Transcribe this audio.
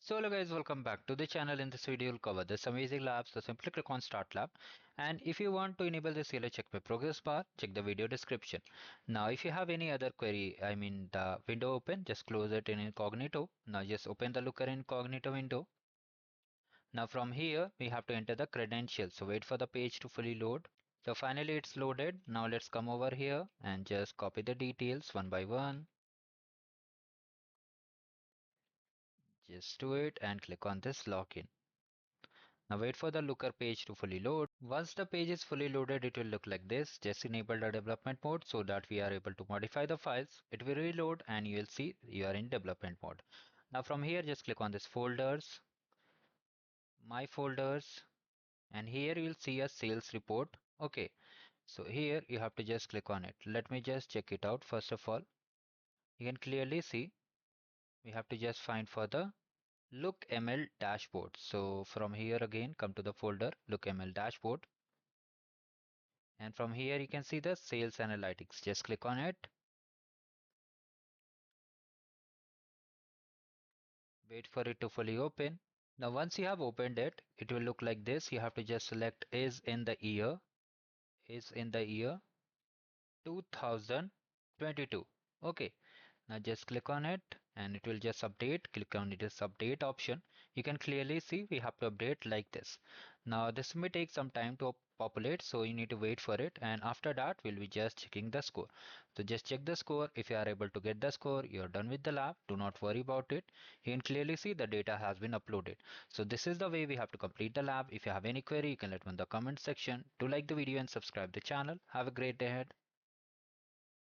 So hello guys, welcome back to the channel. In this video we'll cover this amazing lab. So simply click on start lab, and if you want to enable the CLI check my progress bar, check the video description. Now if you have any other query, the window open, just close it in incognito. Now just open the looker incognito window. Now from here we have to enter the credentials, so wait for the page to fully load. So finally it's loaded. Now let's come over here and just copy the details one by one. Just do it and click on this login. Now wait for the looker page to fully load. Once the page is fully loaded, it will look like this. Just enable the development mode so that we are able to modify the files. It will reload and you will see you are in development mode. Now from here, just click on this folders, my folders, and here you will see a sales report. Okay, so here you have to just click on it. Let me just check it out. First of all, you can clearly see we have to just find for the look ML dashboard. So from here again, come to the folder look ML dashboard. And from here you can see the sales analytics. Just click on it. Wait for it to fully open. Now once you have opened it, it will look like this. You have to just select is in the year 2022. Okay. Now just click on it and it will just update. Click on this update option. You can clearly see we have to update like this. Now this may take some time to populate, so you need to wait for it, and after that we'll be just checking the score. So just check the score. If you are able to get the score, you're done with the lab. Do not worry about it. You can clearly see the data has been uploaded. So this is the way we have to complete the lab. If you have any query, you can let me in the comment section. Do like the video and subscribe the channel. Have a great day ahead.